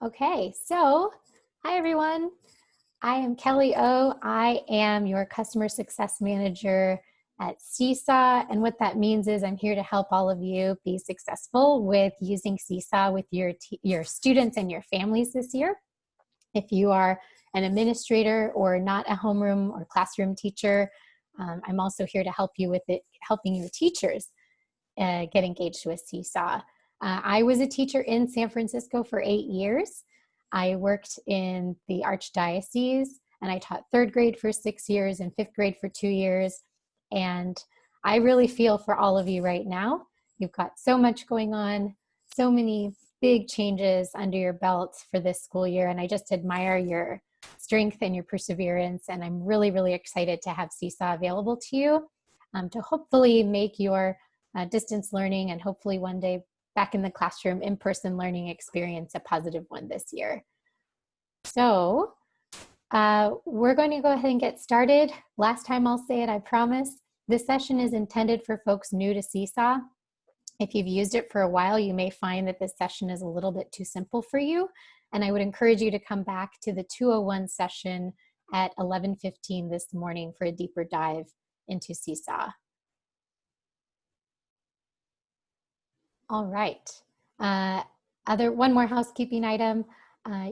Okay, so hi everyone. I am Kelly O. I am your customer success manager at Seesaw, and what that means is I'm here to help all of you be successful with using Seesaw with your students and your families this year. If you are an administrator or not a homeroom or classroom teacher, I'm also here to help you with it, helping your teachers get engaged with Seesaw. I was a teacher in San Francisco for 8 years. I worked in the Archdiocese, and I taught 3rd grade for 6 years and 5th grade for 2 years. And I really feel for all of you right now. You've got so much going on, so many big changes under your belt for this school year, and I just admire your strength and your perseverance, and I'm really, really excited to have Seesaw available to you to hopefully make your distance learning and hopefully one day back in the classroom in-person learning experience a positive one this year. So we're going to go ahead and get started. Last time I'll say it, I promise. This session is intended for folks new to Seesaw. If you've used it for a while, you may find that this session is a little bit too simple for you. And I would encourage you to come back to the 201 session at 11:15 this morning for a deeper dive into Seesaw. All right. One more housekeeping item.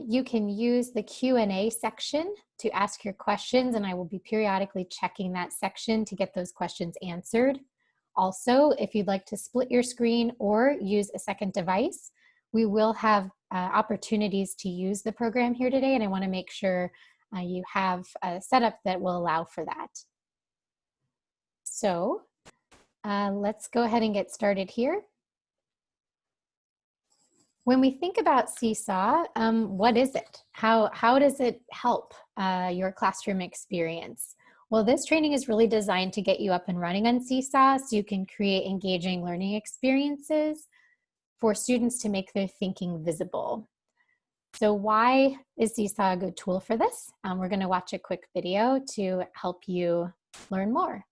You can use the Q&A section to ask your questions, and I will be periodically checking that section to get those questions answered. Also, if you'd like to split your screen or use a second device, we will have opportunities to use the program here today, and I want to make sure you have a setup that will allow for that. So let's go ahead and get started here. When we think about Seesaw, what is it? How does it help your classroom experience? Well, this training is really designed to get you up and running on Seesaw so you can create engaging learning experiences for students to make their thinking visible. So why is Seesaw a good tool for this? We're going to watch a quick video to help you learn more.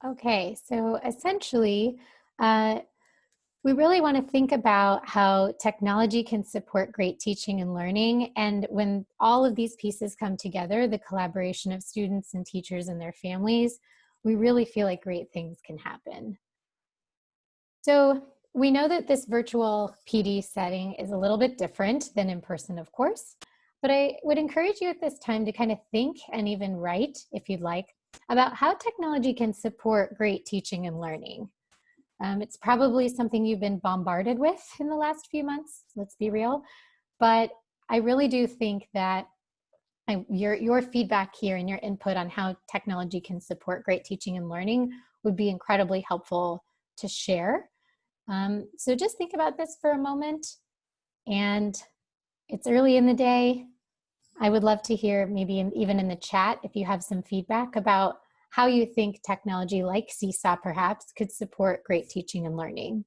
Okay, so essentially, we really want to think about how technology can support great teaching and learning. And when all of these pieces come together, the collaboration of students and teachers and their families, we really feel like great things can happen. So we know that this virtual PD setting is a little bit different than in person, of course, but I would encourage you at this time to kind of think and even write, if you'd like, about how technology can support great teaching and learning. It's probably something you've been bombarded with in the last few months, let's be real, but I really do think that your feedback here and your input on how technology can support great teaching and learning would be incredibly helpful to share. So just think about this for a moment, and it's early in the day. I would love to hear, maybe even in the chat, if you have some feedback about how you think technology like Seesaw perhaps could support great teaching and learning.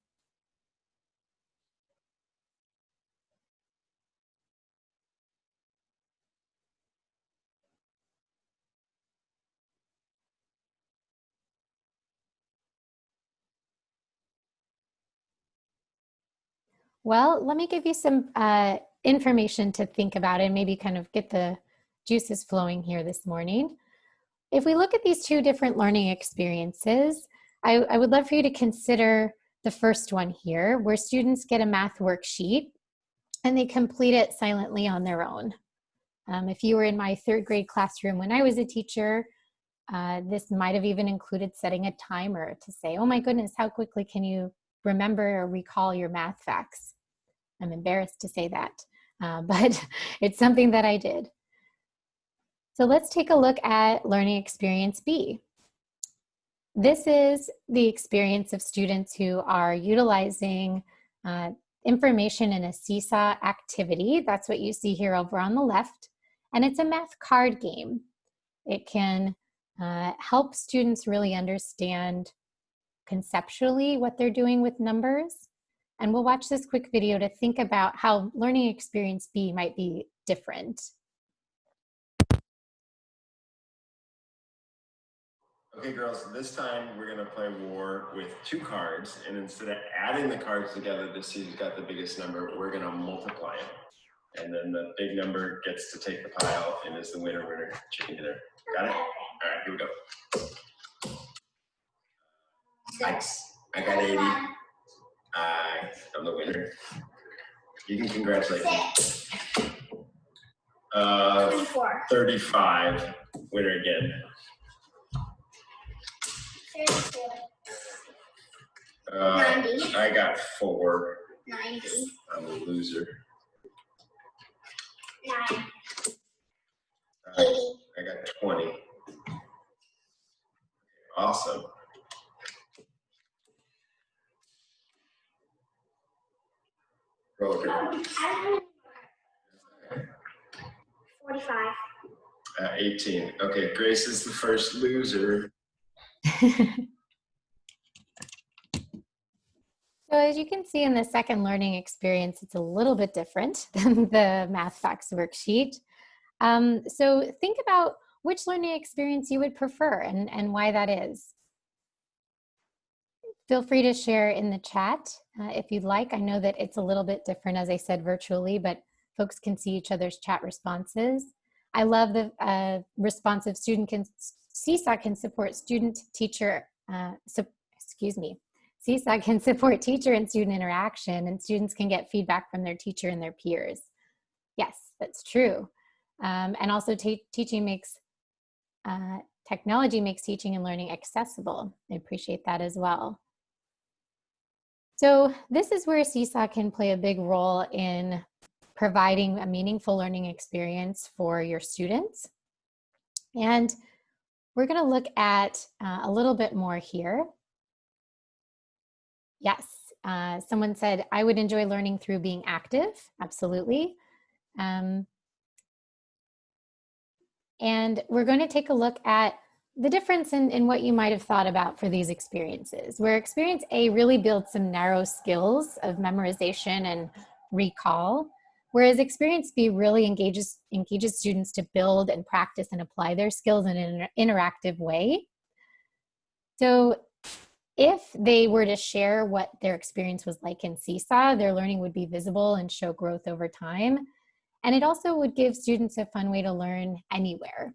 Well, let me give you some information to think about and maybe kind of get the juices flowing here this morning. If we look at these two different learning experiences, I would love for you to consider the first one here, where students get a math worksheet and they complete it silently on their own. If you were in my 3rd grade classroom when I was a teacher, This might have even included setting a timer to say, oh my goodness, how quickly can you remember or recall your math facts? I'm embarrassed to say that, but it's something that I did. So let's take a look at Learning Experience B. This is the experience of students who are utilizing information in a Seesaw activity. That's what you see here over on the left. And it's a math card game. It can help students really understand conceptually what they're doing with numbers. And we'll watch this quick video to think about how Learning Experience B might be different. Okay, girls, this time we're gonna play war with 2 cards, and instead of adding the cards together to see who's got the biggest number, we're gonna multiply them. And then the big number gets to take the pile and is the winner chicken dinner. Got it? All right, here we go. 6. I got 80. I'm the winner. You can congratulate me. 35. Winner again. 90. I got 4. 90. I'm a loser. 9. 80. I got 20. Awesome. Roll it. 45. 18. Okay, Grace is the first loser. So as you can see in the second learning experience, it's a little bit different than the math facts worksheet. So think about which learning experience you would prefer and why that is. Feel free to share in the chat if you'd like. I know that it's a little bit different, as I said, virtually, but folks can see each other's chat responses. I love the responsive Seesaw can support student-teacher, Seesaw can support teacher and student interaction, and students can get feedback from their teacher and their peers. Yes, that's true. And also technology makes teaching and learning accessible. I appreciate that as well. So this is where Seesaw can play a big role in providing a meaningful learning experience for your students. And we're going to look at a little bit more here. Yes, someone said, I would enjoy learning through being active. Absolutely. And we're going to take a look at the difference in what you might have thought about for these experiences, where experience A really builds some narrow skills of memorization and recall, whereas experience B really engages students to build and practice and apply their skills in an interactive way. So if they were to share what their experience was like in Seesaw, their learning would be visible and show growth over time. And it also would give students a fun way to learn anywhere.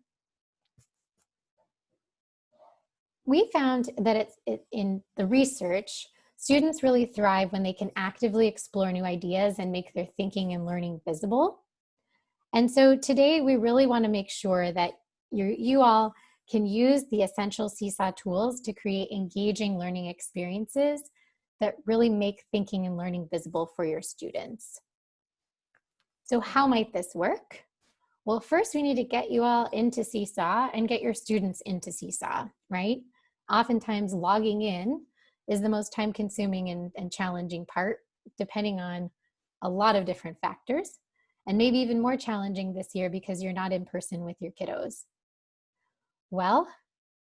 We found that in the research, students really thrive when they can actively explore new ideas and make their thinking and learning visible. And so today we really want to make sure that you all can use the essential Seesaw tools to create engaging learning experiences that really make thinking and learning visible for your students. So how might this work? Well, first we need to get you all into Seesaw and get your students into Seesaw, right? Oftentimes logging in is the most time-consuming and challenging part, depending on a lot of different factors, and maybe even more challenging this year because you're not in person with your kiddos. Well,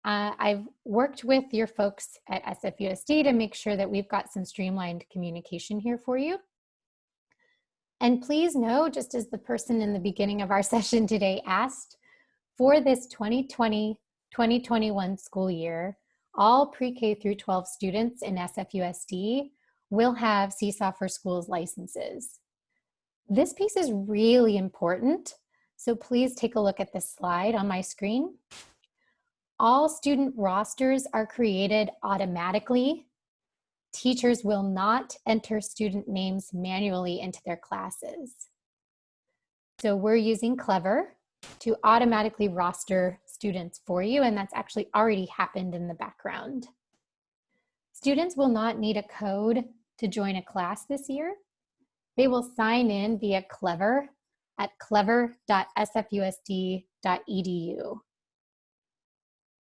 I've worked with your folks at SFUSD to make sure that we've got some streamlined communication here for you. And please know, just as the person in the beginning of our session today asked, for this 2020-2021 school year, all pre-K through 12 students in SFUSD will have Seesaw for Schools licenses. This piece is really important, so please take a look at this slide on my screen. All student rosters are created automatically. Teachers will not enter student names manually into their classes. So we're using Clever to automatically roster students for you, and that's actually already happened in the background. Students will not need a code to join a class this year. They will sign in via Clever at clever.sfusd.edu.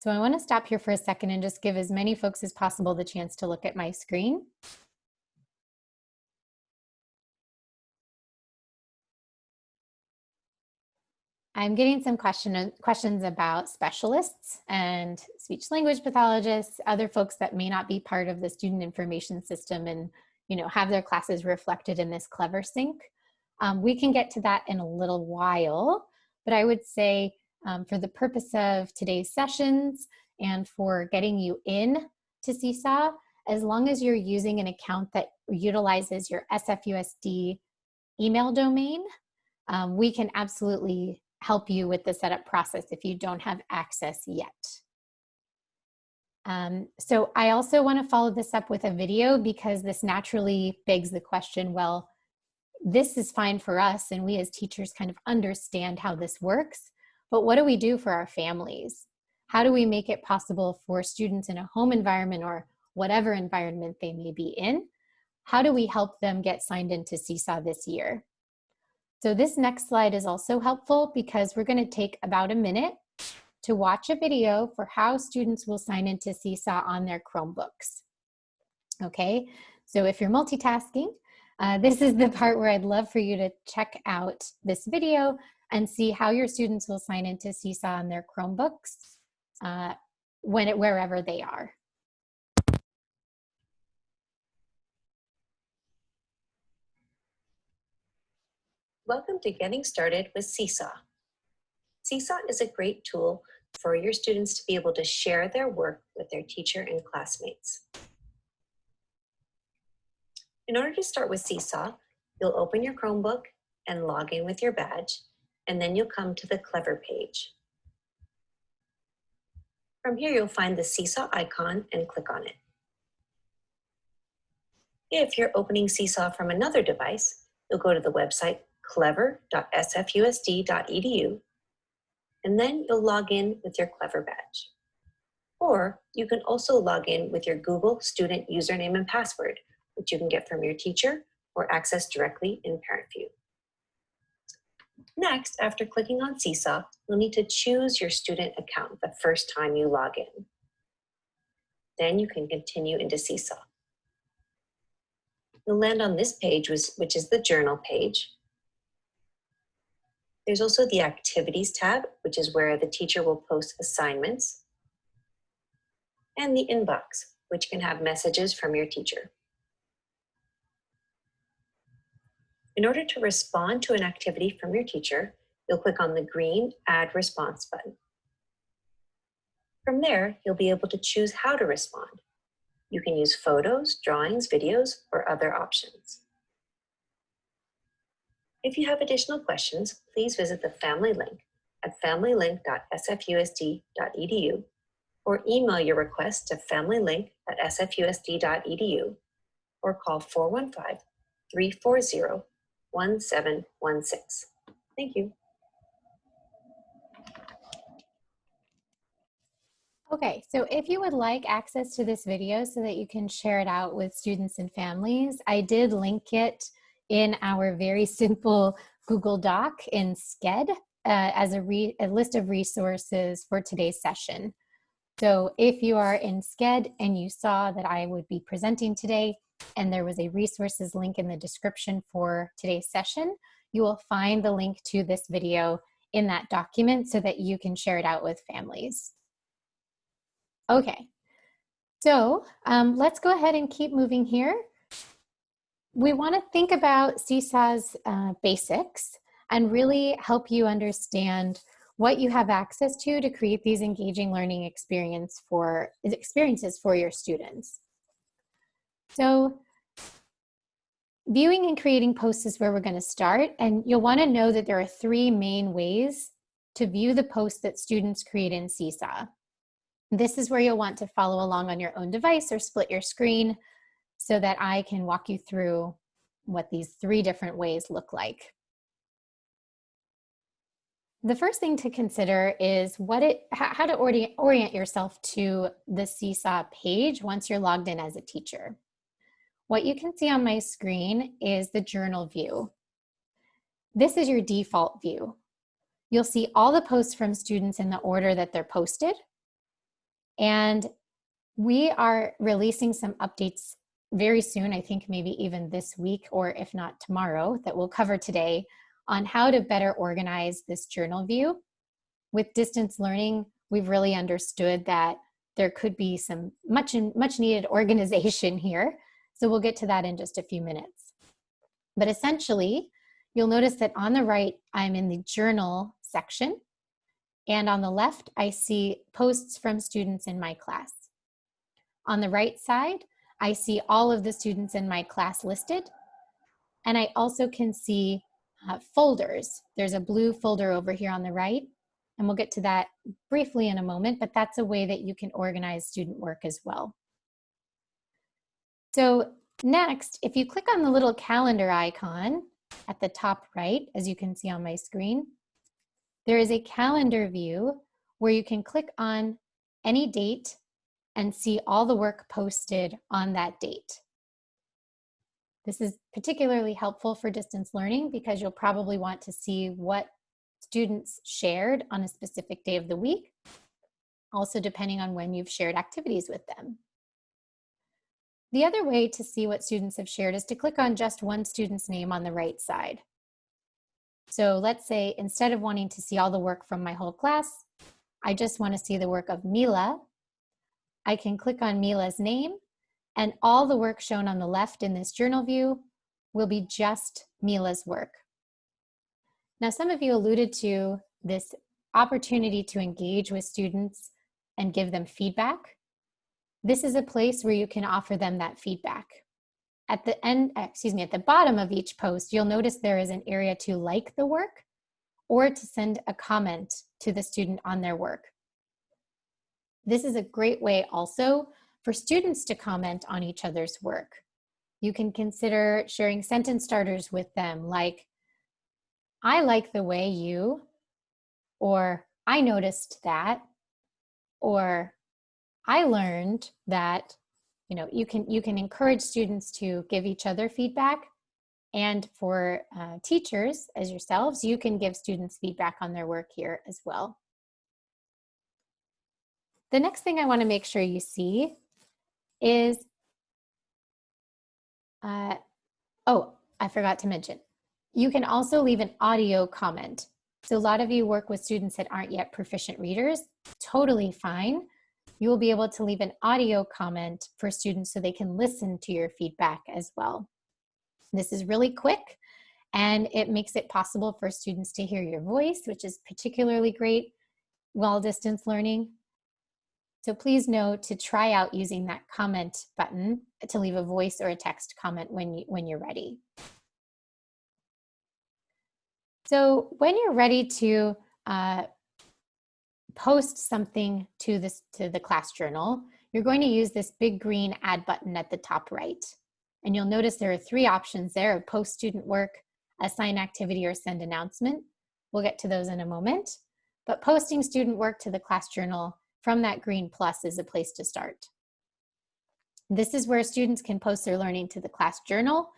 So I want to stop here for a second and just give as many folks as possible the chance to look at my screen. I'm getting some questions about specialists and speech language pathologists, other folks that may not be part of the student information system and have their classes reflected in this Clever Sync. We can get to that in a little while, but I would say for the purpose of today's sessions and for getting you in to Seesaw, as long as you're using an account that utilizes your SFUSD email domain, we can absolutely help you with the setup process if you don't have access yet. So I also want to follow this up with a video because this naturally begs the question, well, this is fine for us and we as teachers kind of understand how this works, but what do we do for our families? How do we make it possible for students in a home environment or whatever environment they may be in? How do we help them get signed into Seesaw this year? So this next slide is also helpful because we're going to take about a minute to watch a video for how students will sign into Seesaw on their Chromebooks. Okay, so if you're multitasking, this is the part where I'd love for you to check out this video and see how your students will sign into Seesaw on their Chromebooks wherever they are. Welcome to Getting Started with Seesaw. Seesaw is a great tool for your students to be able to share their work with their teacher and classmates. In order to start with Seesaw, you'll open your Chromebook and log in with your badge, and then you'll come to the Clever page. From here, you'll find the Seesaw icon and click on it. If you're opening Seesaw from another device, you'll go to the website clever.sfusd.edu, and then you'll log in with your Clever badge. Or you can also log in with your Google student username and password, which you can get from your teacher or access directly in Parent View. Next, after clicking on Seesaw, you'll need to choose your student account the first time you log in. Then you can continue into Seesaw. You'll land on this page, which is the Journal page. There's also the Activities tab, which is where the teacher will post assignments, and the Inbox, which can have messages from your teacher. In order to respond to an activity from your teacher, you'll click on the green Add Response button. From there, you'll be able to choose how to respond. You can use photos, drawings, videos, or other options. If you have additional questions, please visit the Family link at familylink.sfusd.edu or email your request to familylink@sfusd.edu or call 415-340-1716. Thank you. Okay, so if you would like access to this video so that you can share it out with students and families, I did link it in our very simple Google Doc in Sched as a list of resources for today's session. So if you are in Sched and you saw that I would be presenting today and there was a resources link in the description for today's session, you will find the link to this video in that document so that you can share it out with families. Okay, so let's go ahead and keep moving here. We want to think about Seesaw's basics and really help you understand what you have access to create these engaging learning experiences for your students. So viewing and creating posts is where we're going to start, and you'll want to know that there are three main ways to view the posts that students create in Seesaw. This is where you'll want to follow along on your own device or split your screen so that I can walk you through what these three different ways look like. The first thing to consider is how to orient yourself to the Seesaw page once you're logged in as a teacher. What you can see on my screen is the journal view. This is your default view. You'll see all the posts from students in the order that they're posted. And we are releasing some updates very soon, I think maybe even this week, or if not tomorrow, that we'll cover today on how to better organize this journal view. With distance learning, we've really understood that there could be some much needed organization here. So we'll get to that in just a few minutes. But essentially, you'll notice that on the right, I'm in the journal section. And on the left, I see posts from students in my class. On the right side, I see all of the students in my class listed. And I also can see folders. There's a blue folder over here on the right. And we'll get to that briefly in a moment, but that's a way that you can organize student work as well. So next, if you click on the little calendar icon at the top right, as you can see on my screen, there is a calendar view where you can click on any date and see all the work posted on that date. This is particularly helpful for distance learning because you'll probably want to see what students shared on a specific day of the week, also depending on when you've shared activities with them. The other way to see what students have shared is to click on just one student's name on the right side. So let's say instead of wanting to see all the work from my whole class, I just want to see the work of Mila. I can click on Mila's name, and all the work shown on the left in this journal view will be just Mila's work. Now, some of you alluded to this opportunity to engage with students and give them feedback. This is a place where you can offer them that feedback. At the at the bottom of each post, you'll notice there is an area to like the work or to send a comment to the student on their work. This is a great way also for students to comment on each other's work. You can consider sharing sentence starters with them like, I like the way you, or I noticed that, or I learned that. You can encourage students to give each other feedback, and for teachers as yourselves, you can give students feedback on their work here as well. The next thing I want to make sure you see is, oh, I forgot to mention, you can also leave an audio comment. So a lot of you work with students that aren't yet proficient readers, totally fine. You will be able to leave an audio comment for students so they can listen to your feedback as well. This is really quick, and it makes it possible for students to hear your voice, which is particularly great while distance learning. So please know to try out using that comment button to leave a voice or a text comment when you're ready. So when you're ready to post something to the class journal, you're going to use this big green add button at the top right. And you'll notice there are three options there of post student work, assign activity, or send announcement. We'll get to those in a moment. But posting student work to the class journal from that green plus is a place to start. This is where students can post their learning to the class journal,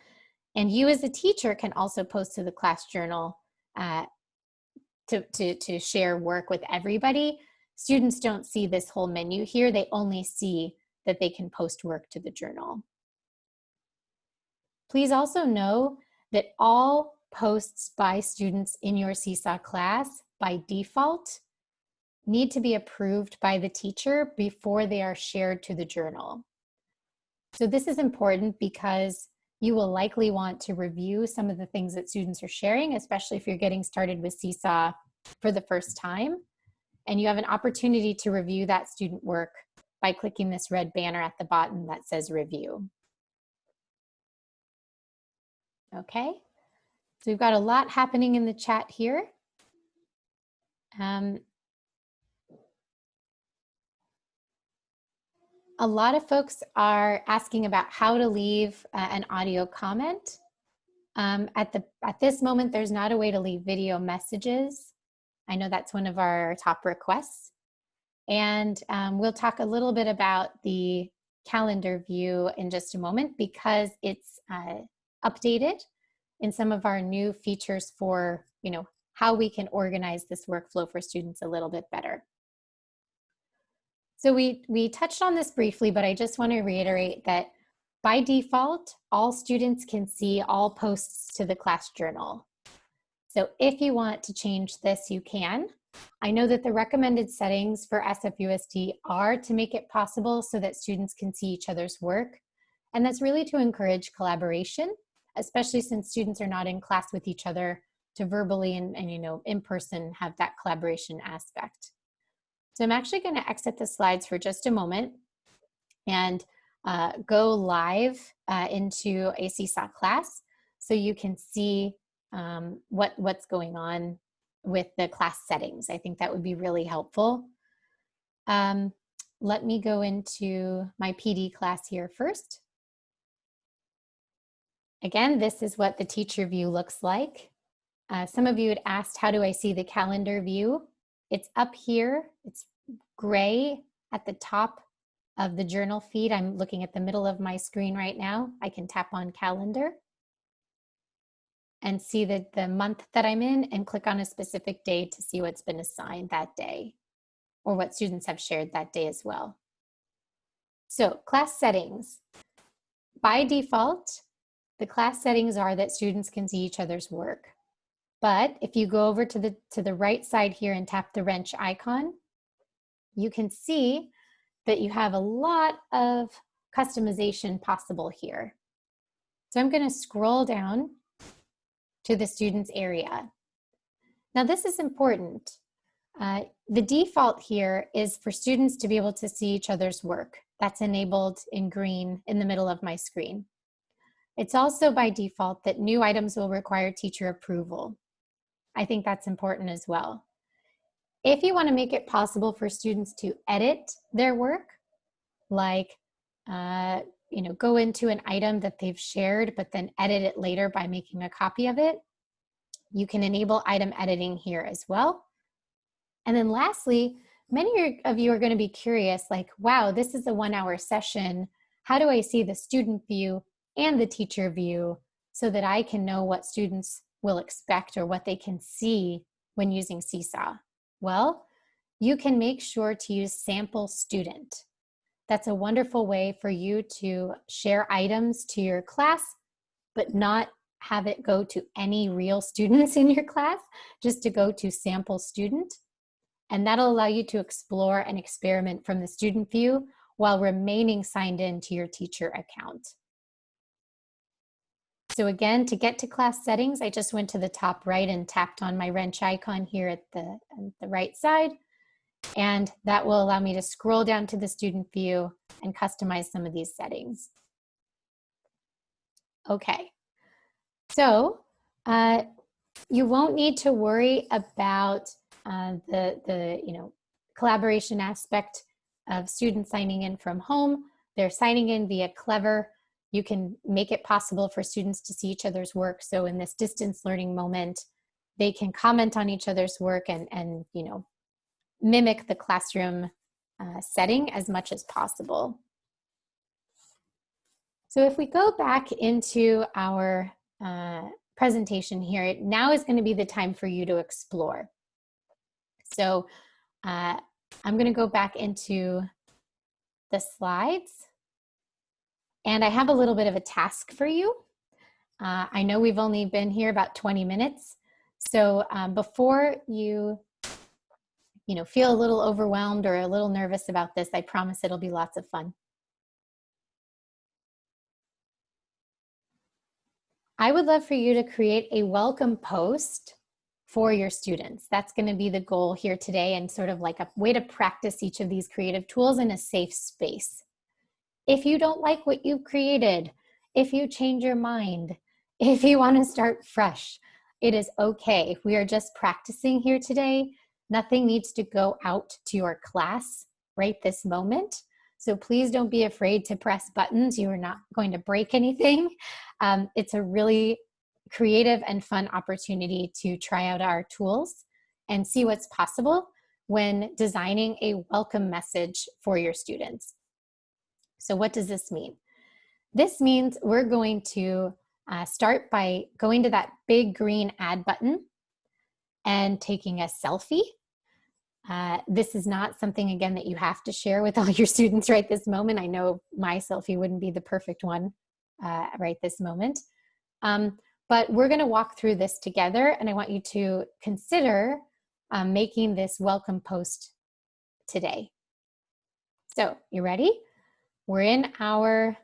and you as a teacher can also post to the class journal to share work with everybody. Students don't see this whole menu here. They only see that they can post work to the journal. Please also know that all posts by students in your Seesaw class by default need to be approved by the teacher before they are shared to the journal. So this is important because you will likely want to review some of the things that students are sharing, especially if you're getting started with Seesaw for the first time. And you have an opportunity to review that student work by clicking this red banner at the bottom that says review. Okay, so we've got a lot happening in the chat here. A lot of folks are asking about how to leave an audio comment. At this moment, there's not a way to leave video messages. I know that's one of our top requests. And we'll talk a little bit about the calendar view in just a moment because it's updated in some of our new features for, how we can organize this workflow for students a little bit better. So we touched on this briefly, but I just want to reiterate that by default, all students can see all posts to the class journal. So if you want to change this, you can. I know that the recommended settings for SFUSD are to make it possible so that students can see each other's work. And that's really to encourage collaboration, especially since students are not in class with each other, to verbally and in person have that collaboration aspect. So I'm actually going to exit the slides for just a moment and go live into a Seesaw class so you can see what's going on with the class settings. I think that would be really helpful. Let me go into my PD class here first. Again, this is what the teacher view looks like. Some of you had asked, how do I see the calendar view? It's up here. It's gray at the top of the journal feed. I'm looking at the middle of my screen right now. I can tap on calendar and see the month that I'm in and click on a specific day to see what's been assigned that day or what students have shared that day as well. So class settings. By default, the class settings are that students can see each other's work. But if you go over to the right side here and tap the wrench icon, you can see that you have a lot of customization possible here. So I'm going to scroll down to the students area. Now this is important. The default here is for students to be able to see each other's work. That's enabled in green in the middle of my screen. It's also by default that new items will require teacher approval. I think that's important as well. If you want to make it possible for students to edit their work, like go into an item that they've shared, but then edit it later by making a copy of it, you can enable item editing here as well. And then lastly, many of you are going to be curious, like, wow, this is a 1-hour session. How do I see the student view and the teacher view so that I can know what students will expect or what they can see when using Seesaw? Well, you can make sure to use sample student. That's a wonderful way for you to share items to your class, but not have it go to any real students in your class, just to go to sample student. And that'll allow you to explore and experiment from the student view while remaining signed in to your teacher account. So again, to get to class settings, I just went to the top right and tapped on my wrench icon here at the right side. And that will allow me to scroll down to the student view and customize some of these settings. Okay, so you won't need to worry about the collaboration aspect of students signing in from home. They're signing in via Clever. You can make it possible for students to see each other's work. So in this distance learning moment, they can comment on each other's work and mimic the classroom setting as much as possible. So if we go back into our presentation here, now is going to be the time for you to explore. So I'm going to go back into the slides. And I have a little bit of a task for you. I know we've only been here about 20 minutes. So before you feel a little overwhelmed or a little nervous about this, I promise it'll be lots of fun. I would love for you to create a welcome post for your students. That's going to be the goal here today, and sort of like a way to practice each of these creative tools in a safe space. If you don't like what you've created, if you change your mind, if you want to start fresh, it is okay. We are just practicing here today. Nothing needs to go out to your class right this moment. So please don't be afraid to press buttons. You are not going to break anything. It's a really creative and fun opportunity to try out our tools and see what's possible when designing a welcome message for your students. So what does this mean? This means we're going to start by going to that big green add button and taking a selfie. This is not something, again, that you have to share with all your students right this moment. I know my selfie wouldn't be the perfect one right this moment. But we're going to walk through this together, and I want you to consider making this welcome post today. So, you ready? We're in our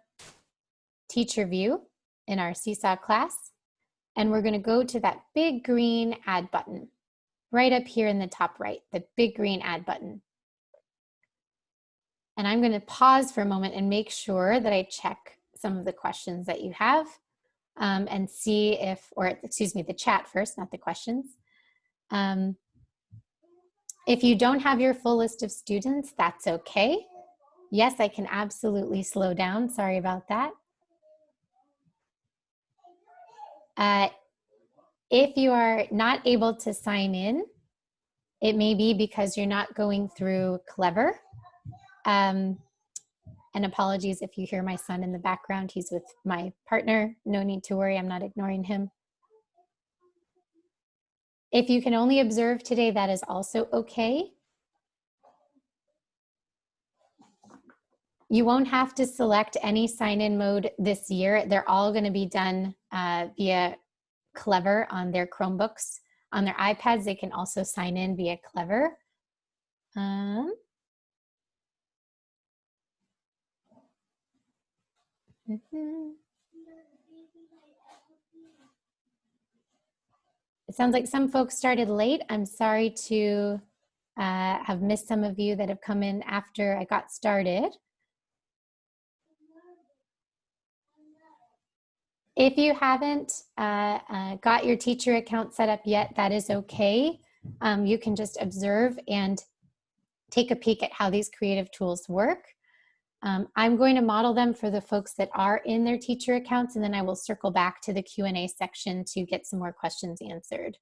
teacher view in our Seesaw class, and we're going to go to that big green add button right up here in the top right, the big green add button. And I'm going to pause for a moment and make sure that I check some of the questions that you have and see if, or excuse me, the chat first, not the questions. If you don't have your full list of students, that's okay. Yes, I can absolutely slow down. Sorry about that. If you are not able to sign in, it may be because you're not going through Clever. And apologies if you hear my son in the background. He's with my partner. No need to worry, I'm not ignoring him. If you can only observe today, that is also okay. You won't have to select any sign-in mode this year. They're all going to be done via Clever on their Chromebooks. On their iPads, they can also sign in via Clever. It sounds like some folks started late. I'm sorry to have missed some of you that have come in after I got started. If you haven't got your teacher account set up yet, that is okay. You can just observe and take a peek at how these creative tools work. I'm going to model them for the folks that are in their teacher accounts, and then I will circle back to the Q&A section to get some more questions answered.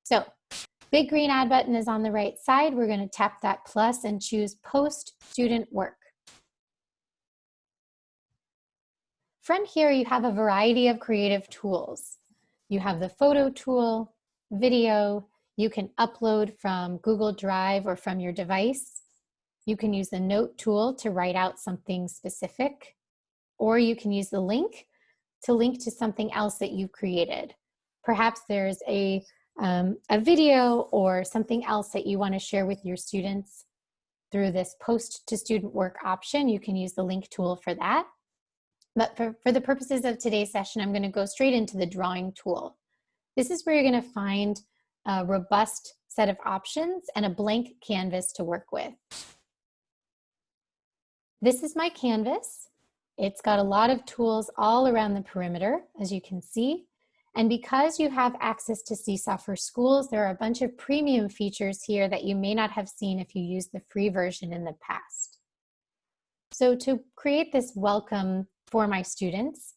So, big green add button is on the right side. We're going to tap that plus and choose Post Student Work. From here, you have a variety of creative tools. You have the photo tool, video. You can upload from Google Drive or from your device. You can use the note tool to write out something specific, or you can use the link to link to something else that you've created. Perhaps there's a video or something else that you want to share with your students through this Post to Student Work option. You can use the link tool for that. But for the purposes of today's session, I'm going to go straight into the drawing tool. This is where you're going to find a robust set of options and a blank canvas to work with. This is my canvas. It's got a lot of tools all around the perimeter, as you can see. And because you have access to Seesaw for Schools, there are a bunch of premium features here that you may not have seen if you used the free version in the past. So to create this welcome for my students,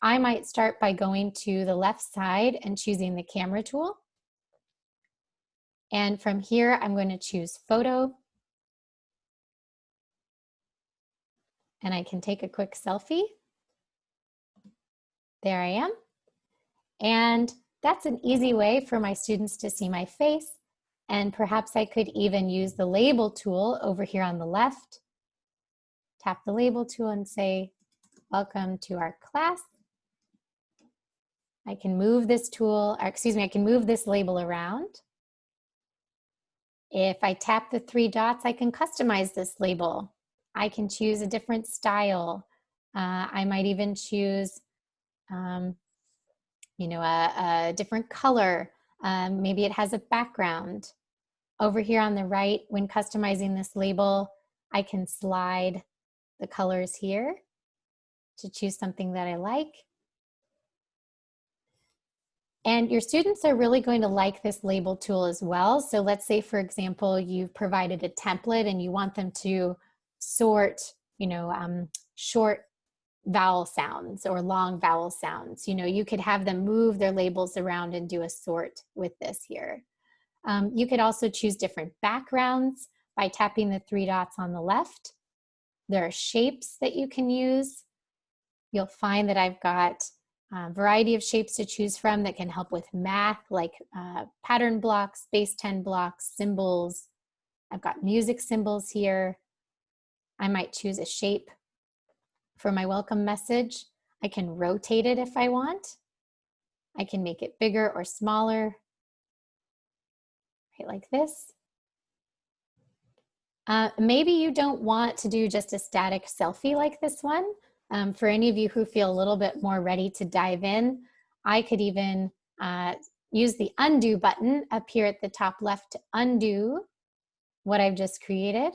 I might start by going to the left side and choosing the camera tool. And from here, I'm going to choose photo. And I can take a quick selfie. There I am. And that's an easy way for my students to see my face. And perhaps I could even use the label tool over here on the left. Tap the label tool and say, welcome to our class. I can move this tool, or excuse me, I can move this label around. If I tap the three dots, I can customize this label. I can choose a different style. I might even choose, you know, a different color. Maybe it has a background. Over here on the right, when customizing this label, I can slide the colors here to choose something that I like. And your students are really going to like this label tool as well. So let's say, for example, you've provided a template and you want them to sort, you know, short vowel sounds or long vowel sounds. You know, you could have them move their labels around and do a sort with this here. You could also choose different backgrounds by tapping the 3 dots on the left. There are shapes that you can use. You'll find that I've got a variety of shapes to choose from that can help with math, like pattern blocks, base 10 blocks, symbols. I've got music symbols here. I might choose a shape for my welcome message. I can rotate it if I want. I can make it bigger or smaller, right, like this. Maybe you don't want to do just a static selfie like this one. For any of you who feel a little bit more ready to dive in, I could even use the undo button up here at the top left to undo what I've just created,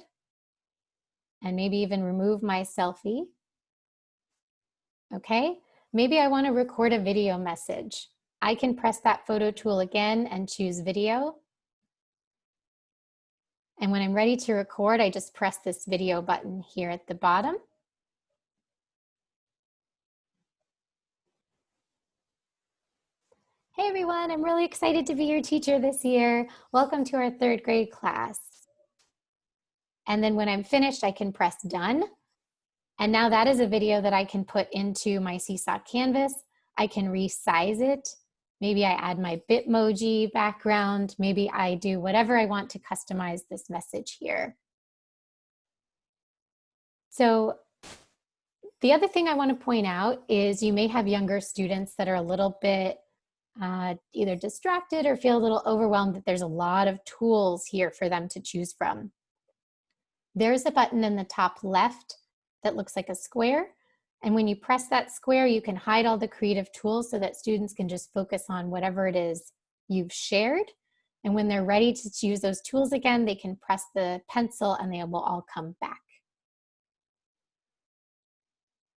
and maybe even remove my selfie. Okay, maybe I want to record a video message. I can press that photo tool again and choose video. And when I'm ready to record, I just press this video button here at the bottom. Hey everyone, I'm really excited to be your teacher this year. Welcome to our 3rd grade class. And then when I'm finished, I can press done. And now that is a video that I can put into my Seesaw canvas. I can resize it. Maybe I add my Bitmoji background. Maybe I do whatever I want to customize this message here. So the other thing I want to point out is you may have younger students that are a little bit either distracted or feel a little overwhelmed that there's a lot of tools here for them to choose from. There's a button in the top left that looks like a square. And when you press that square, you can hide all the creative tools so that students can just focus on whatever it is you've shared. And when they're ready to use those tools again, they can press the pencil and they will all come back.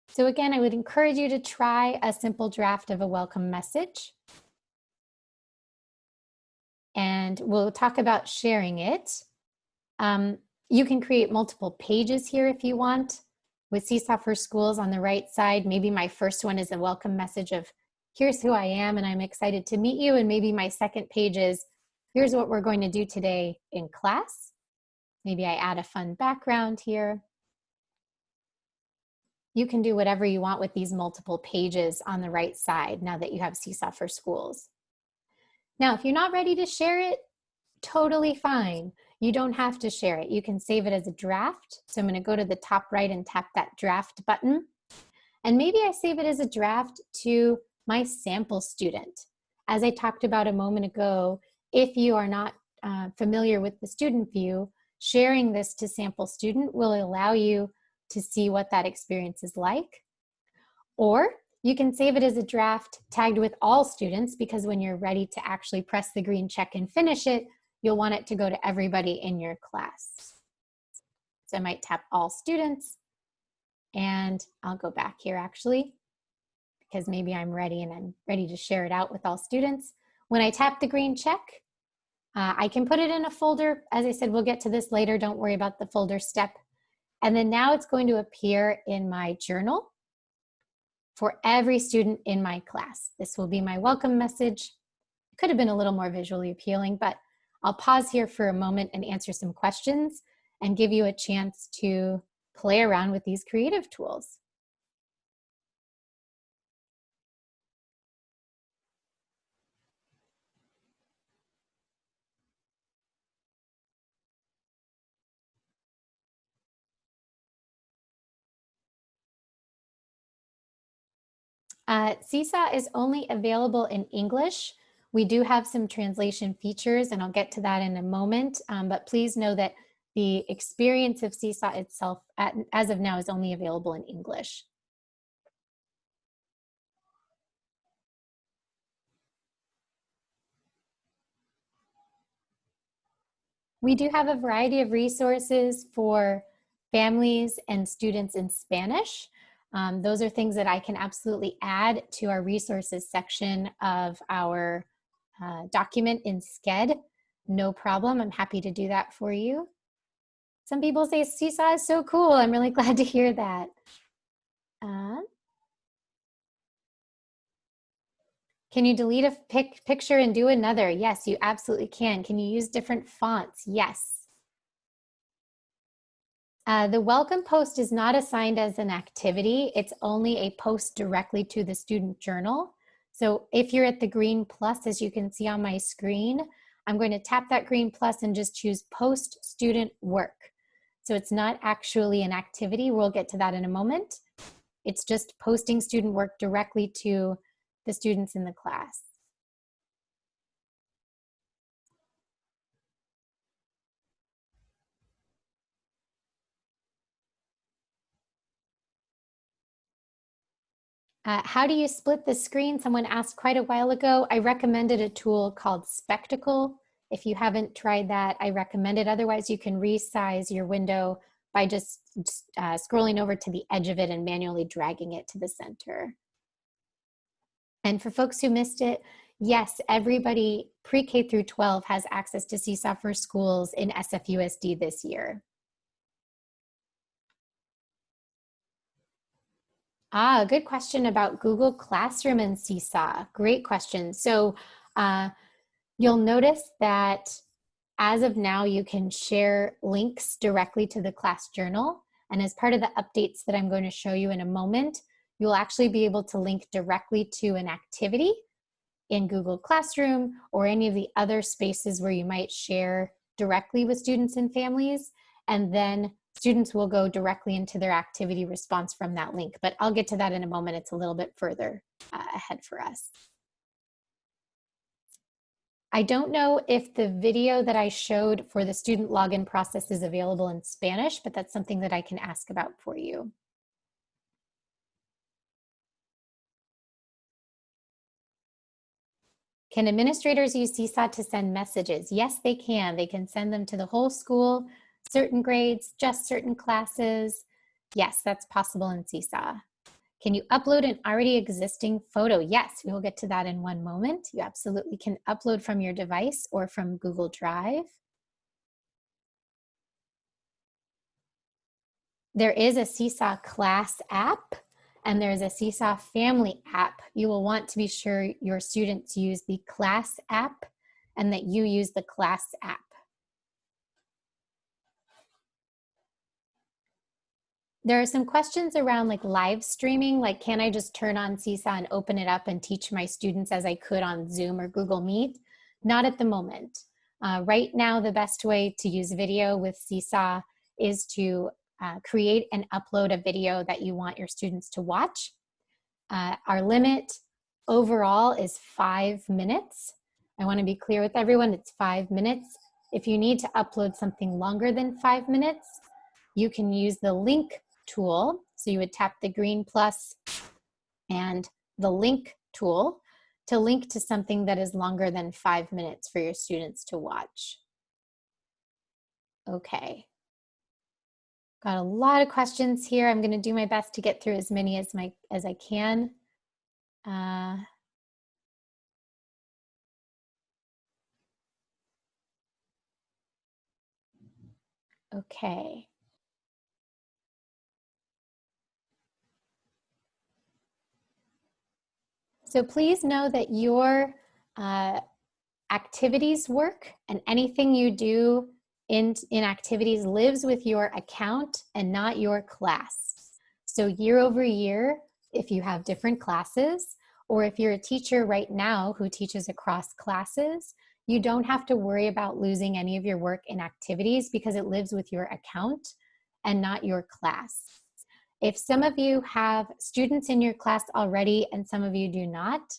So again, I would encourage you to try a simple draft of a welcome message. And we'll talk about sharing it. You can create multiple pages here if you want. With Seesaw for Schools on the right side, maybe my first one is a welcome message of, here's who I am and I'm excited to meet you. And maybe my second page is, here's what we're going to do today in class. Maybe I add a fun background here. You can do whatever you want with these multiple pages on the right side now that you have Seesaw for Schools. Now, if you're not ready to share it, totally fine. You don't have to share it. You can save it as a draft. So I'm going to go to the top right and tap that draft button. And maybe I save it as a draft to my sample student. As I talked about a moment ago, if you are not familiar with the student view, sharing this to sample student will allow you to see what that experience is like. Or you can save it as a draft tagged with all students, because when you're ready to actually press the green check and finish it, you'll want it to go to everybody in your class. So I might tap all students, and I'll go back here actually, because maybe I'm ready and I'm ready to share it out with all students. When I tap the green check, I can put it in a folder. As I said, we'll get to this later. Don't worry about the folder step. And then now it's going to appear in my journal for every student in my class. This will be my welcome message. Could have been a little more visually appealing, but I'll pause here for a moment and answer some questions and give you a chance to play around with these creative tools. Seesaw is only available in English. We do have some translation features, and I'll get to that in a moment, but please know that the experience of Seesaw itself, as of now, is only available in English. We do have a variety of resources for families and students in Spanish. Those are things that I can absolutely add to our resources section of our document in Sched. No problem, I'm happy to do that for you. Some people say Seesaw is so cool. I'm really glad to hear that. Can you delete a picture and do another? Yes, you absolutely can. Can you use different fonts? Yes. The welcome post is not assigned as an activity. It's only a post directly to the student journal. So if you're at the green plus, as you can see on my screen, I'm going to tap that green plus and just choose post student work. So it's not actually an activity. We'll get to that in a moment. It's just posting student work directly to the students in the class. How do you split the screen? Someone asked quite a while ago. I recommended a tool called Spectacle. If you haven't tried that, I recommend it. Otherwise, you can resize your window by just scrolling over to the edge of it and manually dragging it to the center. And for folks who missed it, yes, everybody pre-K through 12 has access to Seesaw for Schools in SFUSD this year. Good question about Google Classroom and Seesaw. Great question. So you'll notice that as of now, you can share links directly to the class journal. And as part of the updates that I'm going to show you in a moment, you'll actually be able to link directly to an activity in Google Classroom or any of the other spaces where you might share directly with students and families. And then students will go directly into their activity response from that link. But I'll get to that in a moment. It's a little bit further ahead for us. I don't know if the video that I showed for the student login process is available in Spanish, but that's something that I can ask about for you. Can administrators use Seesaw to send messages? Yes, they can. They can send them to the whole school, certain grades, just certain classes. Yes, that's possible in Seesaw. Can you upload an already existing photo? Yes, we will get to that in one moment. You absolutely can upload from your device or from Google Drive. There is a Seesaw class app and there's a Seesaw family app. You will want to be sure your students use the class app and that you use the class app. There are some questions around like live streaming, like can I just turn on Seesaw and open it up and teach my students as I could on Zoom or Google Meet? Not at the moment. Right now, the best way to use video with Seesaw is to create and upload a video that you want your students to watch. Our limit overall is 5 minutes. I want to be clear with everyone, it's 5 minutes. If you need to upload something longer than 5 minutes, you can use the link tool. So you would tap the green plus and the link tool to link to something that is longer than 5 minutes for your students to watch. Okay. Got a lot of questions here. I'm going to do my best to get through as many as I can. Okay. So please know that your activities work and anything you do in activities lives with your account and not your class. So year over year, if you have different classes, or if you're a teacher right now who teaches across classes, you don't have to worry about losing any of your work in activities because it lives with your account and not your class. If some of you have students in your class already and some of you do not,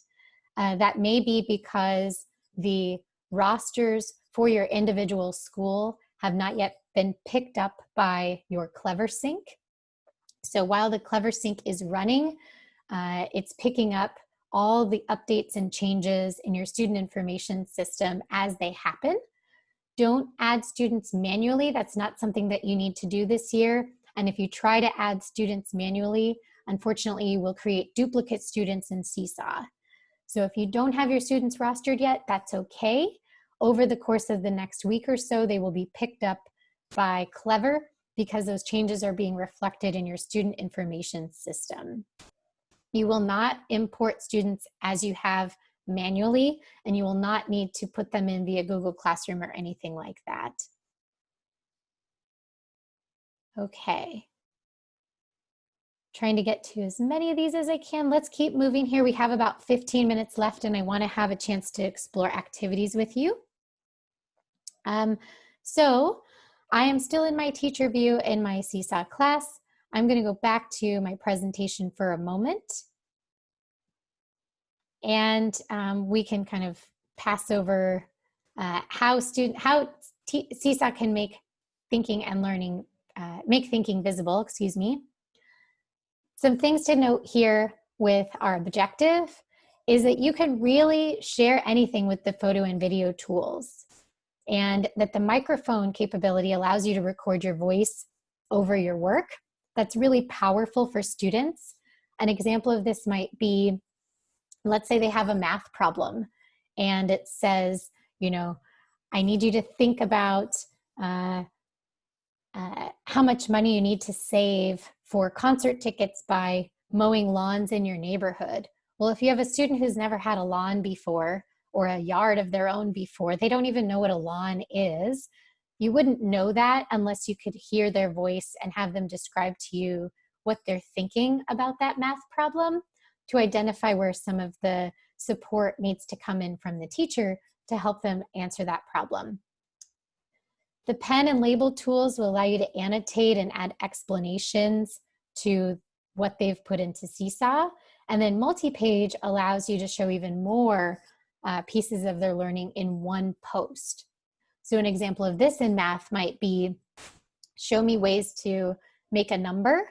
that may be because the rosters for your individual school have not yet been picked up by your CleverSync. So while the CleverSync is running, it's picking up all the updates and changes in your student information system as they happen. Don't add students manually. That's not something that you need to do this year. And if you try to add students manually, unfortunately, you will create duplicate students in Seesaw. So if you don't have your students rostered yet, that's okay. Over the course of the next week or so, they will be picked up by Clever because those changes are being reflected in your student information system. You will not import students as you have manually, and you will not need to put them in via Google Classroom or anything like that. Okay. Trying to get to as many of these as I can. Let's keep moving here. We have about 15 minutes left, and I want to have a chance to explore activities with you. So I am still in my teacher view in my Seesaw class. I'm going to go back to my presentation for a moment. And we can kind of pass over how Seesaw can make thinking and learning, make thinking visible, excuse me. Some things to note here with our objective is that you can really share anything with the photo and video tools, and that the microphone capability allows you to record your voice over your work. That's really powerful for students. An example of this might be, let's say they have a math problem and it says, you know, I need you to think about how much money you need to save for concert tickets by mowing lawns in your neighborhood. Well, if you have a student who's never had a lawn before or a yard of their own before, they don't even know what a lawn is. You wouldn't know that unless you could hear their voice and have them describe to you what they're thinking about that math problem to identify where some of the support needs to come in from the teacher to help them answer that problem. The pen and label tools will allow you to annotate and add explanations to what they've put into Seesaw. And then multi-page allows you to show even more pieces of their learning in one post. So an example of this in math might be, show me ways to make a number.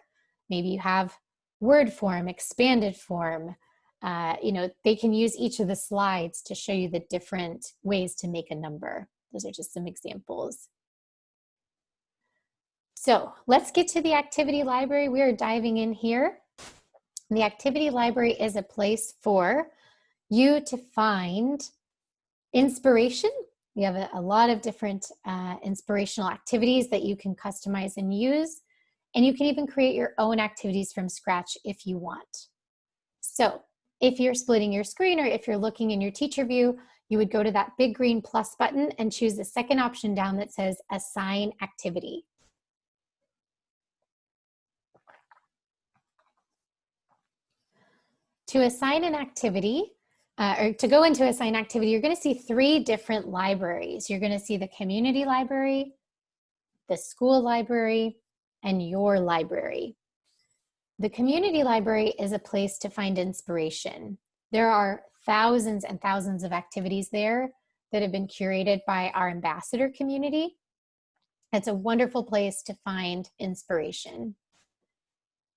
Maybe you have word form, expanded form. You know, they can use each of the slides to show you the different ways to make a number. Those are just some examples. So let's get to the activity library. We are diving in here. The activity library is a place for you to find inspiration. We have a lot of different inspirational activities that you can customize and use. And you can even create your own activities from scratch if you want. So if you're splitting your screen or if you're looking in your teacher view, you would go to that big green plus button and choose the second option down that says Assign Activity. To assign an activity, or to go into assign activity, you're going to see three different libraries. You're going to see the community library, the school library, and your library. The community library is a place to find inspiration. There are thousands and thousands of activities there that have been curated by our ambassador community. It's a wonderful place to find inspiration.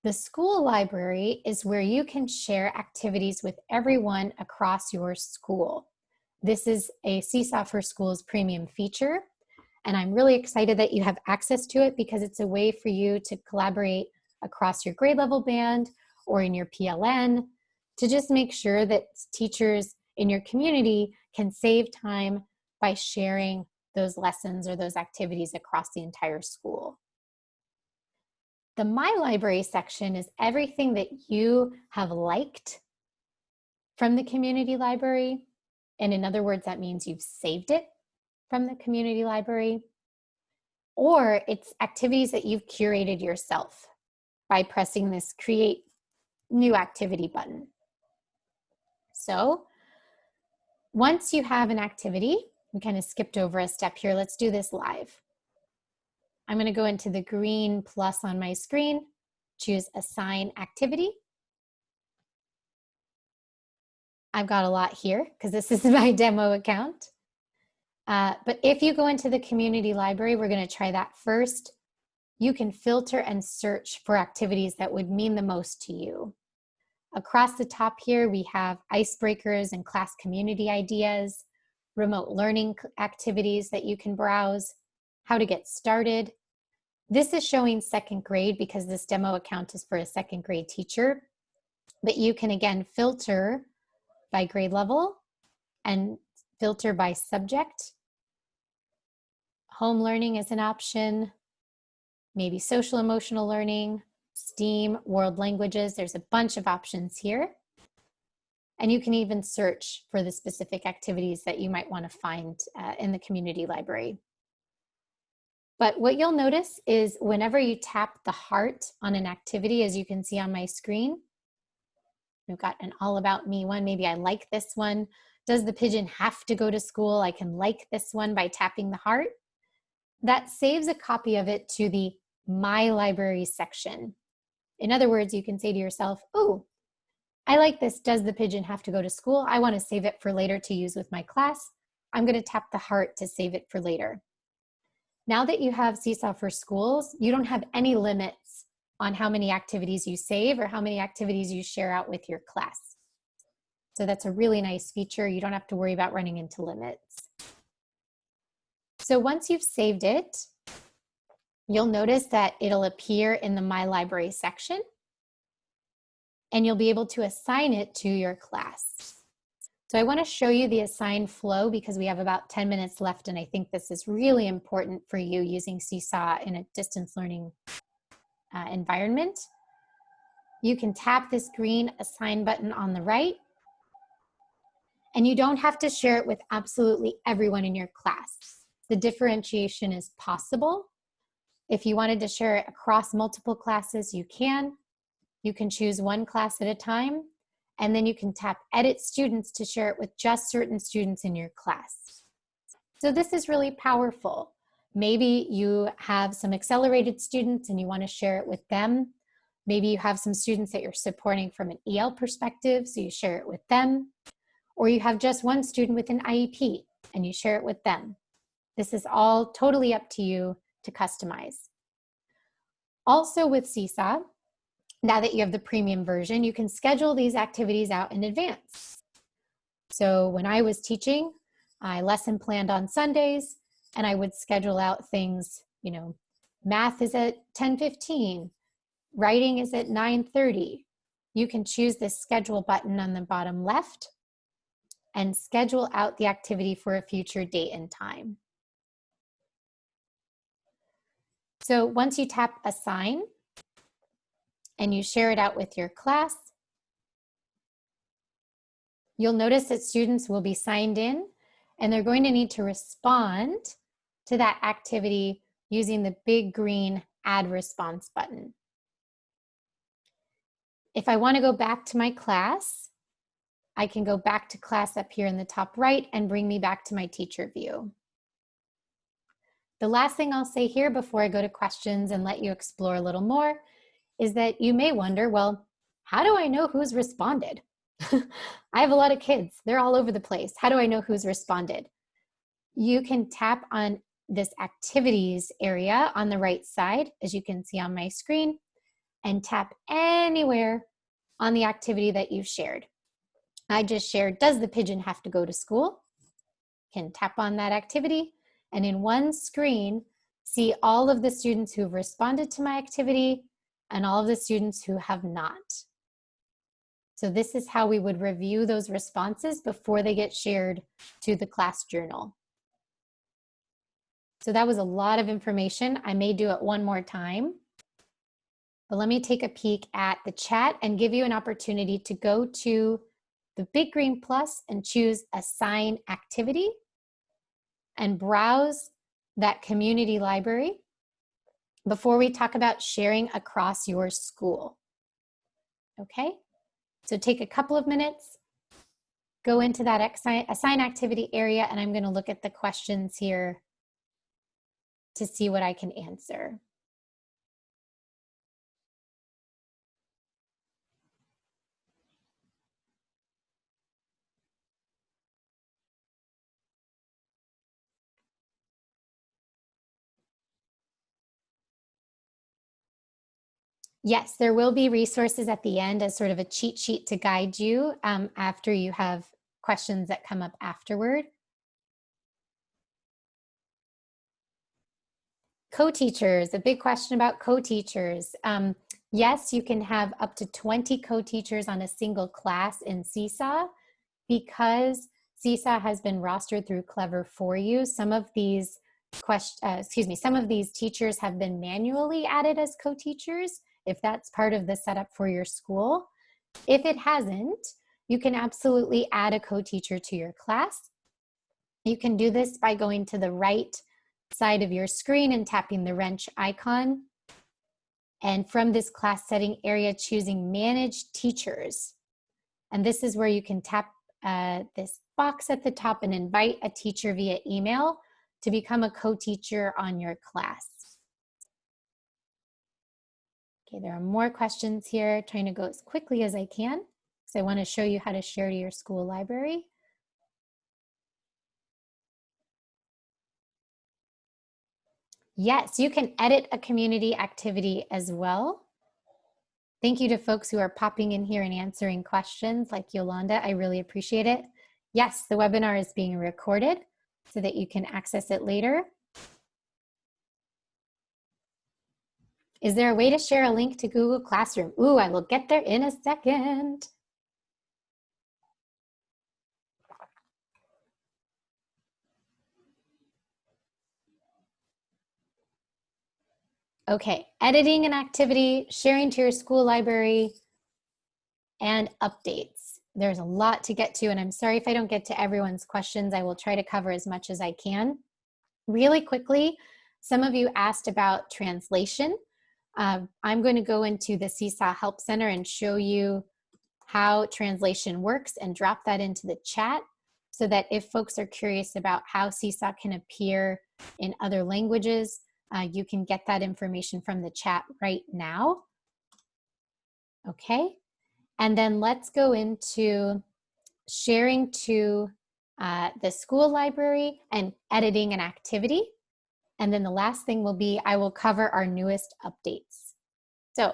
The school library is where you can share activities with everyone across your school. This is a Seesaw for Schools premium feature, and I'm really excited that you have access to it because it's a way for you to collaborate across your grade level band or in your PLN to just make sure that teachers in your community can save time by sharing those lessons or those activities across the entire school. The My Library section is everything that you have liked from the community library. And in other words, that means you've saved it from the community library. Or it's activities that you've curated yourself by pressing this Create New Activity button. So once you have an activity, we kind of skipped over a step here. Let's do this live. I'm going to go into the green plus on my screen, choose Assign Activity. I've got a lot here because this is my demo account. But if you go into the community library, we're going to try that first. You can filter and search for activities that would mean the most to you. Across the top here, we have icebreakers and class community ideas, remote learning activities that you can browse, how to get started. This is showing second grade because this demo account is for a second grade teacher, but you can again filter by grade level and filter by subject. Home learning is an option, maybe social emotional learning, STEAM, world languages. There's a bunch of options here. And you can even search for the specific activities that you might want to find in the community library. But what you'll notice is whenever you tap the heart on an activity, as you can see on my screen, we've got an all about me one. Maybe I like this one. Does the pigeon have to go to school? I can like this one by tapping the heart. That saves a copy of it to the My Library section. In other words, you can say to yourself, oh, I like this. Does the pigeon have to go to school? I want to save it for later to use with my class. I'm going to tap the heart to save it for later. Now that you have Seesaw for Schools, you don't have any limits on how many activities you save or how many activities you share out with your class. So that's a really nice feature. You don't have to worry about running into limits. So once you've saved it, you'll notice that it'll appear in the My Library section, and you'll be able to assign it to your class. So I want to show you the assign flow because we have about 10 minutes left, and I think this is really important for you using Seesaw in a distance learning environment. You can tap this green assign button on the right, and you don't have to share it with absolutely everyone in your class. The differentiation is possible. If you wanted to share it across multiple classes, you can. You can choose one class at a time, and then you can tap Edit Students to share it with just certain students in your class. So this is really powerful. Maybe you have some accelerated students and you want to share it with them. Maybe you have some students that you're supporting from an EL perspective, so you share it with them. Or you have just one student with an IEP and you share it with them. This is all totally up to you to customize. Also with Seesaw, now that you have the premium version, you can schedule these activities out in advance. So when I was teaching, I lesson planned on Sundays and I would schedule out things, you know, math is at 10:15, writing is at 9:30. You can choose this schedule button on the bottom left and schedule out the activity for a future date and time. So once you tap assign and you share it out with your class, you'll notice that students will be signed in and they're going to need to respond to that activity using the big green add response button. If I want to go back to my class, I can go back to class up here in the top right and bring me back to my teacher view. The last thing I'll say here before I go to questions and let you explore a little more is that you may wonder, well, how do I know who's responded? I have a lot of kids. They're all over the place. How do I know who's responded? You can tap on this activities area on the right side, as you can see on my screen, and tap anywhere on the activity that you've shared. I just shared, does the pigeon have to go to school? Can tap on that activity, and in one screen, see all of the students who've responded to my activity and all of the students who have not. So this is how we would review those responses before they get shared to the class journal. So that was a lot of information. I may do it one more time, but let me take a peek at the chat and give you an opportunity to go to the big green plus and choose assign activity and browse that community library before we talk about sharing across your school. Okay, so take a couple of minutes, go into that assign activity area, and I'm going to look at the questions here to see what I can answer. Yes, there will be resources at the end as sort of a cheat sheet to guide you after you have questions that come up afterward. Co-teachers, a big question about co-teachers. Yes, you can have up to 20 co-teachers on a single class in Seesaw because Seesaw has been rostered through Clever for you. Some of these some of these teachers have been manually added as co-teachers if that's part of the setup for your school. If it hasn't, you can absolutely add a co-teacher to your class. You can do this by going to the right side of your screen and tapping the wrench icon. And from this class setting area, choosing Manage Teachers. And this is where you can tap this box at the top and invite a teacher via email to become a co-teacher on your class. Okay, there are more questions here. Trying to go as quickly as I can because I want to show you how to share to your school library. Yes, you can edit a community activity as well. Thank you to folks who are popping in here and answering questions like Yolanda. I really appreciate it. Yes, the webinar is being recorded so that you can access it later. Is there a way to share a link to Google Classroom? Ooh, I will get there in a second. Okay, editing an activity, sharing to your school library, and updates. There's a lot to get to, and I'm sorry if I don't get to everyone's questions. I will try to cover as much as I can. Really quickly, some of you asked about translation. I'm going to go into the Seesaw Help Center and show you how translation works and drop that into the chat so that if folks are curious about how Seesaw can appear in other languages, you can get that information from the chat right now. Okay, and then let's go into sharing to the school library and editing an activity. And then the last thing will be, I will cover our newest updates. So,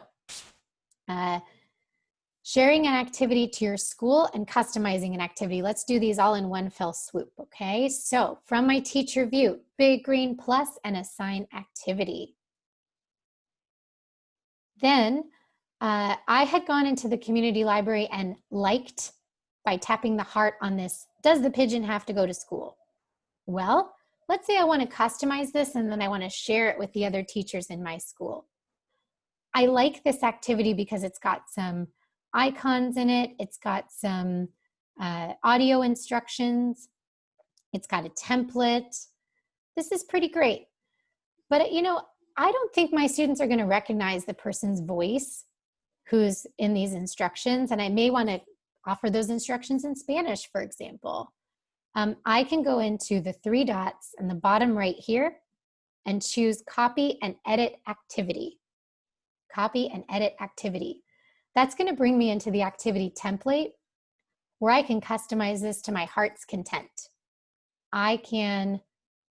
sharing an activity to your school and customizing an activity. Let's do these all in one fell swoop, okay? So, from my teacher view, big green plus and assign activity. Then, I had gone into the community library and liked by tapping the heart on this, does the pigeon have to go to school? Well, let's say I want to customize this and then I want to share it with the other teachers in my school. I like this activity because it's got some icons in it. It's got some audio instructions. It's got a template. This is pretty great. But you know, I don't think my students are going to recognize the person's voice who's in these instructions, and I may want to offer those instructions in Spanish, for example. I can go into the three dots in the bottom right here and choose Copy and Edit Activity. Copy and Edit Activity. That's going to bring me into the activity template where I can customize this to my heart's content. I can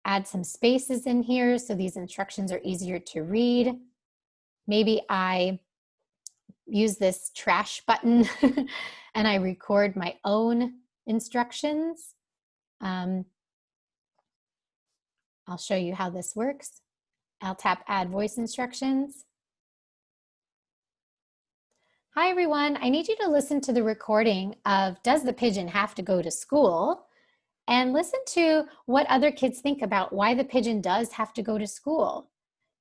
add some spaces in here so these instructions are easier to read. Maybe I use this trash button and I record my own instructions. I'll show you how this works. I'll tap Add Voice Instructions. Hi everyone, I need you to listen to the recording of Does the Pigeon Have to Go to School? And listen to what other kids think about why the pigeon does have to go to school.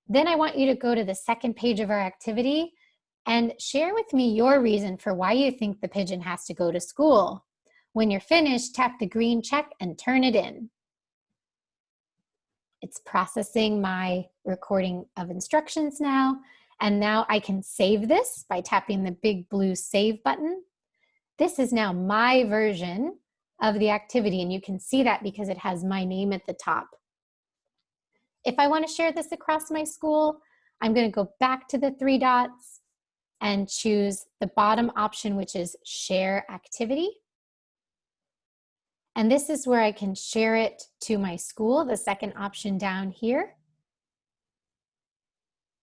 Then I want you to go to the second page of our activity and share with me your reason for why you think the pigeon has to go to school. When you're finished, tap the green check and turn it in. It's processing my recording of instructions now. And now I can save this by tapping the big blue Save button. This is now my version of the activity, and you can see that because it has my name at the top. If I want to share this across my school, I'm going to go back to the three dots and choose the bottom option, which is Share Activity. And this is where I can share it to my school, the second option down here.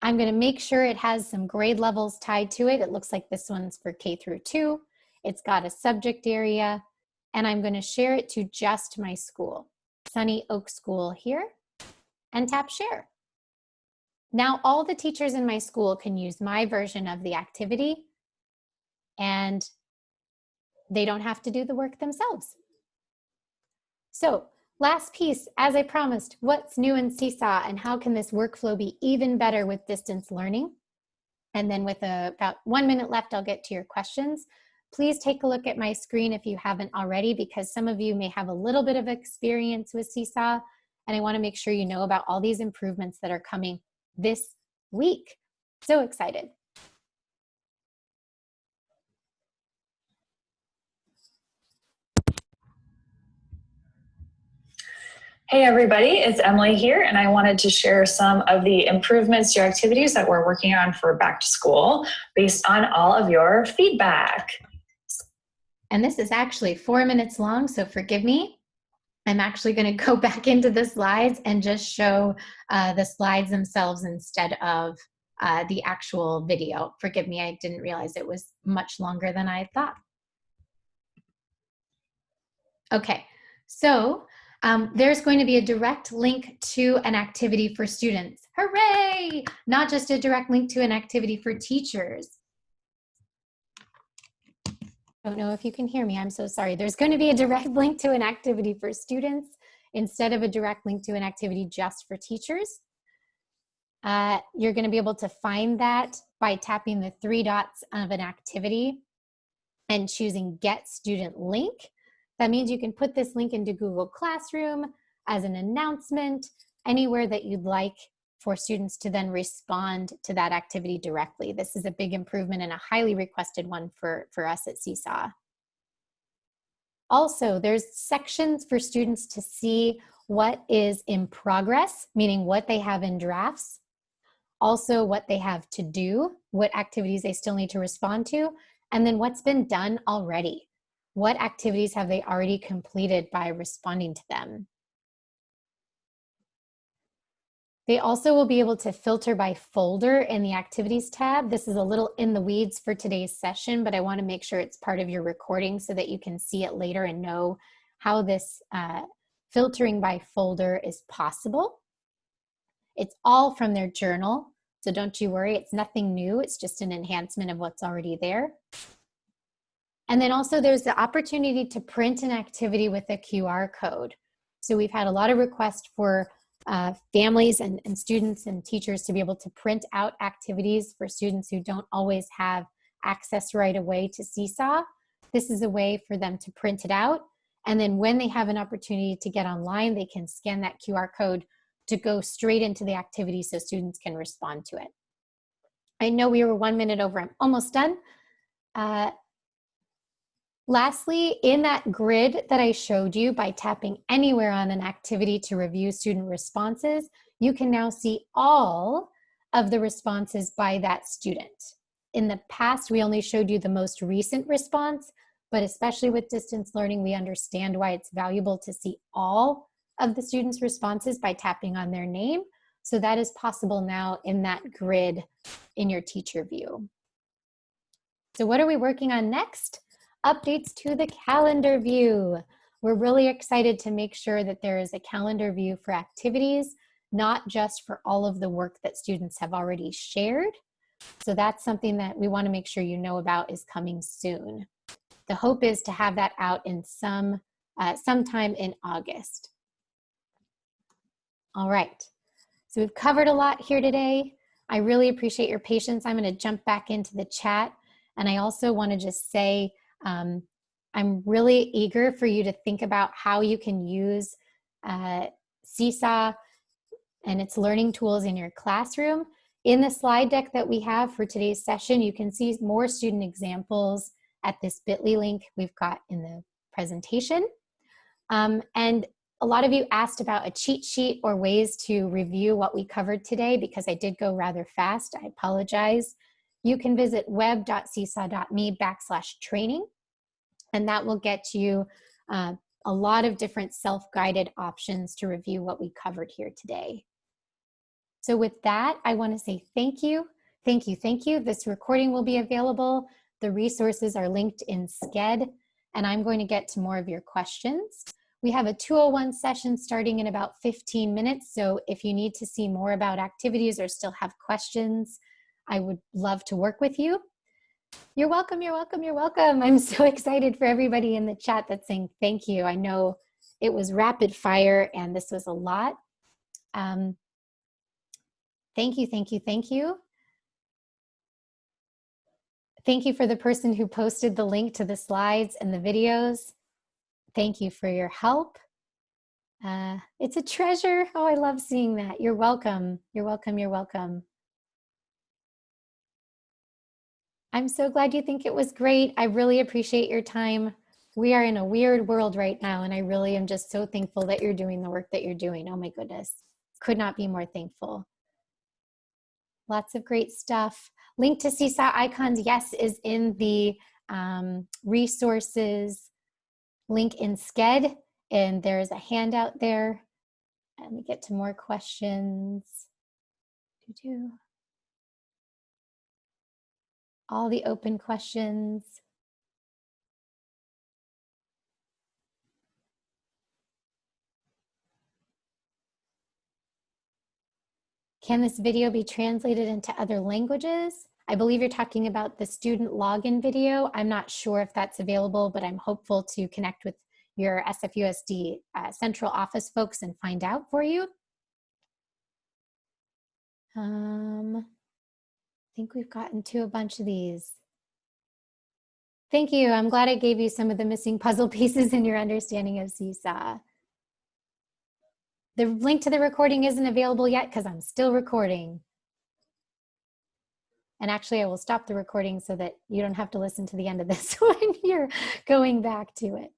I'm going to make sure it has some grade levels tied to it. It looks like this one's for K through 2. It's got a subject area, and I'm going to share it to just my school, Sunny Oak School here, and tap Share. Now all the teachers in my school can use my version of the activity, and they don't have to do the work themselves. So, last piece, as I promised, what's new in Seesaw and how can this workflow be even better with distance learning? And then with about 1 minute left, I'll get to your questions. please take a look at my screen if you haven't already, because some of you may have a little bit of experience with Seesaw, and I want to make sure you know about all these improvements that are coming this week. So excited. Hey everybody, it's Emily here, and I wanted to share some of the improvements to activities that we're working on for back to school based on all of your feedback. And this is actually 4 minutes long, so forgive me. I'm actually going to go back into the slides and just show the slides themselves instead of the actual video. Forgive me, I didn't realize it was much longer than I thought. Okay, so there's going to be a direct link to an activity for students. Hooray! Not just a direct link to an activity for teachers. Don't know if you can hear me. I'm so sorry. There's going to be a direct link to an activity for students instead of a direct link to an activity just for teachers. You're going to be able to find that by tapping the 3 dots of an activity and choosing Get Student Link. That means you can put this link into Google Classroom as an announcement, anywhere that you'd like for students to then respond to that activity directly. This is a big improvement and a highly requested one for us at Seesaw. Also, there's sections for students to see what is in progress, meaning what they have in drafts, also what they have to do, what activities they still need to respond to, and then what's been done already. What activities have they already completed by responding to them? They also will be able to filter by folder in the Activities tab. This is a little in the weeds for today's session, but I want to make sure it's part of your recording so that you can see it later and know how this filtering by folder is possible. It's all from their journal, so don't you worry, it's nothing new. It's just an enhancement of what's already there. And then also there's the opportunity to print an activity with a QR code. So we've had a lot of requests for families and students and teachers to be able to print out activities for students who don't always have access right away to Seesaw. This is a way for them to print it out. And then when they have an opportunity to get online, they can scan that QR code to go straight into the activity so students can respond to it. I know we were 1 minute over. I'm almost done. Lastly, in that grid that I showed you, by tapping anywhere on an activity to review student responses, you can now see all of the responses by that student. In the past, we only showed you the most recent response, but especially with distance learning, we understand why it's valuable to see all of the students' responses by tapping on their name. So that is possible now in that grid in your teacher view. So what are we working on next? Updates to the calendar view. We're really excited to make sure that there is a calendar view for activities, not just for all of the work that students have already shared. So that's something that we want to make sure you know about is coming soon. The hope is to have that out in sometime in August. All right, so we've covered a lot here today. I really appreciate your patience. I'm going to jump back into the chat, and I also want to just say I'm really eager for you to think about how you can use Seesaw and its learning tools in your classroom. In the slide deck that we have for today's session, you can see more student examples at this bit.ly link we've got in the presentation. And a lot of you asked about a cheat sheet or ways to review what we covered today. Because I did go rather fast, I apologize. You can visit web.seesaw.me/training, and that will get you a lot of different self-guided options to review what we covered here today. So with that, I want to say thank you, thank you, thank you. This recording will be available. The resources are linked in Sched, and I'm going to get to more of your questions. We have a 201 session starting in about 15 minutes, so if you need to see more about activities or still have questions, I would love to work with you. You're welcome, you're welcome, you're welcome. I'm so excited for everybody in the chat that's saying thank you. I know it was rapid fire and this was a lot. Thank you, thank you, thank you. Thank you for the person who posted the link to the slides and the videos. Thank you for your help. It's a treasure. Oh, I love seeing that. You're welcome. You're welcome. You're welcome. I'm so glad you think it was great. I really appreciate your time. We are in a weird world right now, and I really am just so thankful that you're doing the work that you're doing. Oh my goodness. Could not be more thankful. Lots of great stuff. Link to Seesaw icons, yes, is in the resources link in Sched, and there's a handout there. Let me get to more questions. All the open questions. Can this video be translated into other languages? I believe you're talking about the student login video. I'm not sure if that's available, but I'm hopeful to connect with your SFUSD central office folks and find out for you. I think we've gotten to a bunch of these. Thank you. I'm glad I gave you some of the missing puzzle pieces in your understanding of Seesaw. The link to the recording isn't available yet because I'm still recording. And actually, I will stop the recording so that you don't have to listen to the end of this when you're going back to it.